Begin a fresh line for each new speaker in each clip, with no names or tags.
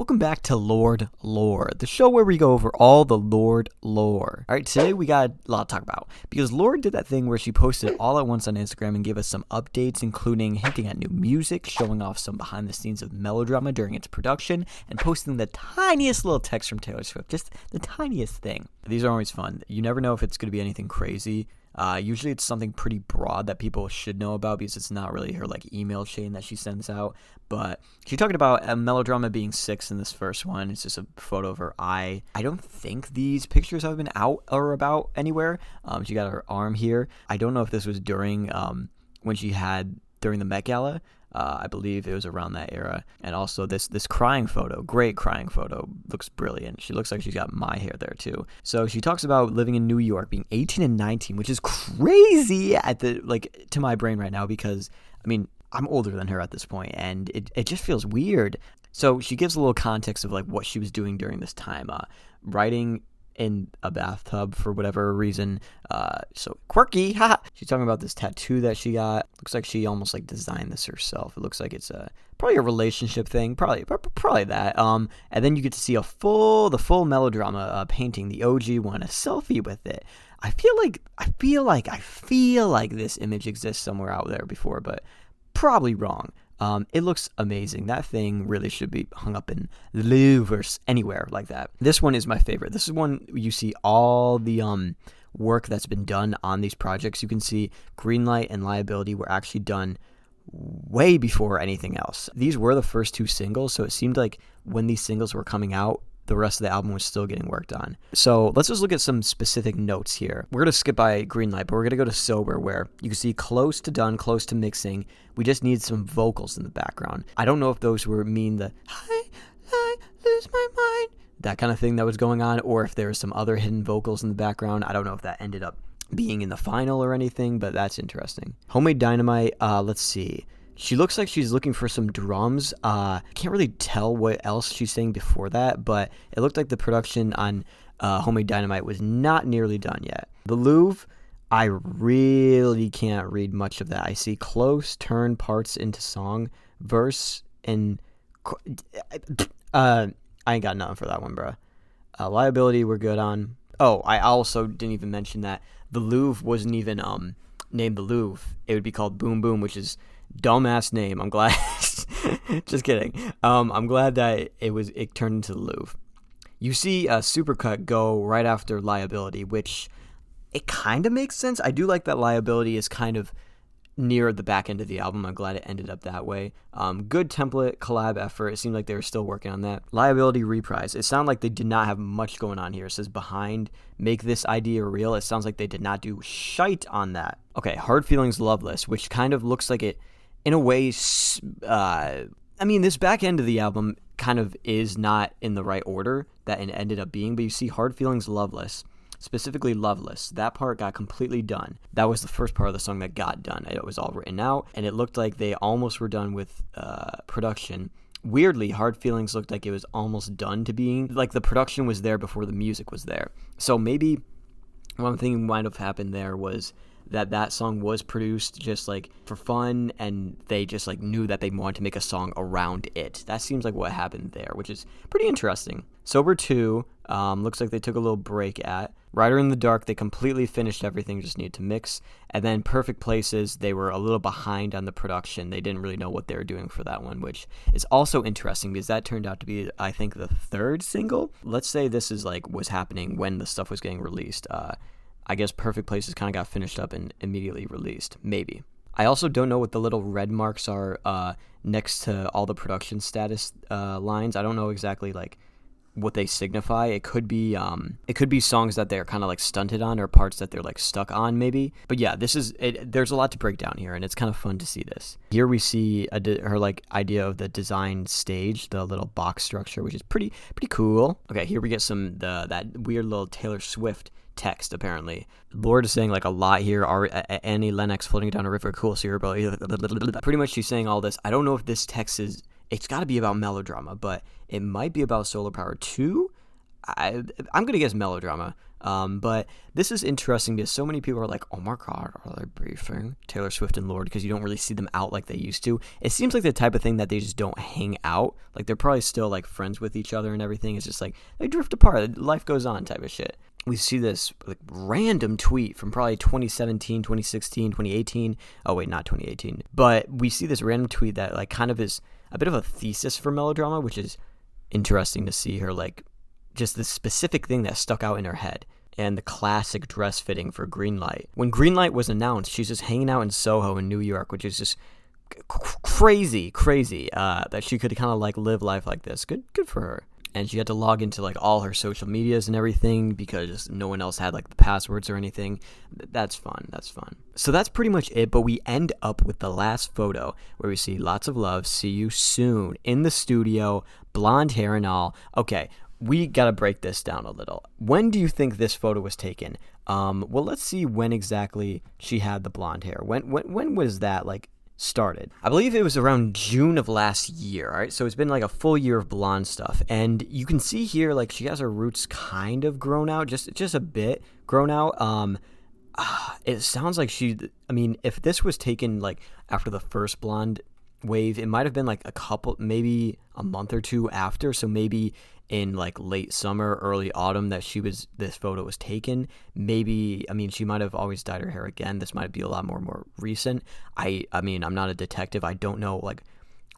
welcome back to Lorde Lore, the show where we go over all the Lorde lore. Alright, today we got a lot to talk about, because Lorde did that thing where she posted all at once on Instagram and gave us some updates, including hinting at new music, showing off some behind the scenes of Melodrama during its production, and posting the tiniest little text from Taylor Swift, just the tiniest thing. These are always fun. You never know if it's going to be anything crazy. Usually it's something pretty broad that people should know about because it's not really her email chain that she sends out. But she talked about Melodrama being 6 in this first one. It's just a photo of her eye. I don't think these pictures have been out or about anywhere. She got her arm here. I don't know if this was during during the Met Gala. I believe it was around that era. And also this crying photo, great crying photo, looks brilliant. She looks like she's got my hair there too. So she talks about living in New York, being 18 and 19, which is crazy to my brain right now because, I'm older than her at this point, and it just feels weird. So she gives a little context of what she was doing during this time. Writing in a bathtub for whatever reason. So quirky. She's talking about this tattoo that she got. Looks like she almost designed this herself. It looks like it's probably a relationship thing. Probably that. And then you get to see the full Melodrama painting, the OG one, a selfie with it. I feel like this image exists somewhere out there before, but probably wrong. It looks amazing. That thing really should be hung up in the Louvre or anywhere like that. This one is my favorite. This is one you see all the work that's been done on these projects. You can see Greenlight and Liability were actually done way before anything else. These were the first 2 singles, so it seemed like when these singles were coming out, the rest of the album was still getting worked on. So let's just look at some specific notes here. We're going to skip by Greenlight, but we're going to go to Sober, where you can see close to done, close to mixing. We just need some vocals in the background. I don't know if those mean the I lose my mind, that kind of thing that was going on, or if there was some other hidden vocals in the background. I don't know if that ended up being in the final or anything, but that's interesting. Homemade Dynamite, let's see. She looks like she's looking for some drums. Can't really tell what else she's saying before that, but it looked like the production on Homemade Dynamite was not nearly done yet. The Louvre, I really can't read much of that. I see close, turn parts into song, verse, and I ain't got nothing for that one, bro. Liability, we're good on. Oh, I also didn't even mention that the Louvre wasn't even named the Louvre. It would be called Boom Boom, which is dumbass name. I'm glad. Just kidding. I'm glad that it turned into the Louvre. You see a supercut go right after Liability, which it kind of makes sense. I do like that Liability is kind of near the back end of the album. I'm glad it ended up that way. Good template collab effort. It seemed like they were still working on that. Liability reprise. It sounded like they did not have much going on here. It says behind, make this idea real. It sounds like they did not do shite on that. Okay, Hard Feelings Loveless, which kind of looks like it, in a way, this back end of the album kind of is not in the right order that it ended up being, but you see Hard Feelings Loveless, specifically Loveless, that part got completely done. That was the first part of the song that got done. It was all written out, and it looked like they almost were done with production. Weirdly, Hard Feelings looked like it was almost done to being, the production was there before the music was there. So maybe one thing might have happened there was that song was produced just for fun, and they just knew that they wanted to make a song around it. That seems like what happened there, which is pretty interesting. Sober 2, looks like they took a little break at. Rider in the Dark, they completely finished everything, just needed to mix. And then Perfect Places, they were a little behind on the production. They didn't really know what they were doing for that one, which is also interesting because that turned out to be, I think, the 3rd single. Let's say this is was happening when the stuff was getting released. I guess Perfect Places kind of got finished up and immediately released. Maybe. I also don't know what the little red marks are next to all the production status lines. I don't know exactly what they signify. It could be songs that they're kind of stunted on, or parts that they're stuck on maybe. But yeah, this is it. There's a lot to break down here, and it's kind of fun to see this. Here we see her idea of the design stage, the little box structure, which is pretty cool. Okay, here we get that weird little Taylor Swift text. Apparently Lorde is saying a lot here. Annie Lennox floating down a river, cool, so you're pretty much she's saying all this. I don't know if this text it's got to be about Melodrama, but it might be about Solar Power 2. I'm gonna guess Melodrama. But this is interesting because so many people are like, oh my God, are they beefing? Taylor Swift and Lorde, because you don't really see them out like they used to. It seems like the type of thing that they just don't hang out. Like they're probably still like friends with each other and everything. It's just like they drift apart. Life goes on type of shit. We see this like random tweet from probably 2017, 2016, 2018. Oh wait, not 2018. But we see this random tweet that like kind of is a bit of a thesis for Melodrama, which is interesting to see her like just the specific thing that stuck out in her head. And the classic dress fitting for Greenlight. When Greenlight was announced, she's just hanging out in Soho in New York, which is just crazy that she could kind of like live life like this. Good for her. And she had to log into like all her social medias and everything because no one else had like the passwords or anything. That's fun. So that's pretty much it. But we end up with the last photo where we see lots of love, see you soon in the studio, blonde hair and all. Okay. We got to break this down a little. When do you think this photo was taken? Well, let's see when exactly she had the blonde hair. When was that like started? I believe it was around June of last year. All right, so it's been like a full year of blonde stuff, and you can see here like she has her roots kind of grown out, just a bit grown out. It sounds like if this was taken like after the first blonde wave, it might have been like maybe a month or two after. So maybe in like late summer, early autumn this photo was taken. Maybe, she might have always dyed her hair again. This might be a lot more recent. I'm not a detective. I don't know like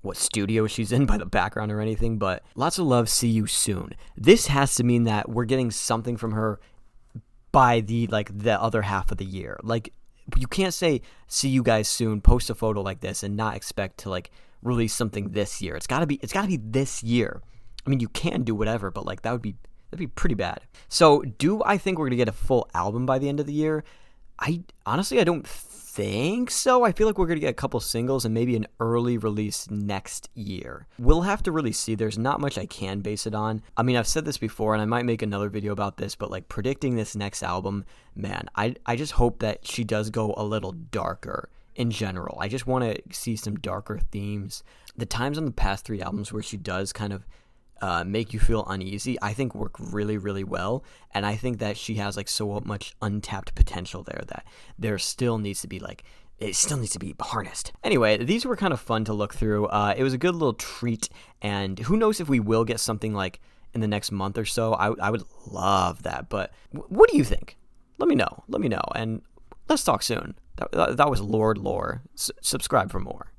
what studio she's in by the background or anything, but lots of love, see you soon. This has to mean that we're getting something from her by the other half of the year. Like, you can't say see you guys soon, post a photo like this and not expect to like release something this year. It's gotta be this year. You can do whatever, but like that'd be pretty bad. So do I think we're gonna get a full album by the end of the year? I don't think so. I feel like we're gonna get a couple singles and maybe an early release next year. We'll have to really see. There's not much I can base it on. I've said this before and I might make another video about this, but like predicting this next album, man, I just hope that she does go a little darker in general. I just want to see some darker themes. The times on the past 3 albums where she does kind of make you feel uneasy, I think work really, really well. And I think that she has like so much untapped potential there that there still needs to be it still needs to be harnessed. Anyway, these were kind of fun to look through. It was a good little treat, and who knows if we will get something like in the next month or so. I would love that. But what do you think? Let me know, and let's talk soon. That was Lord Lore. Subscribe for more.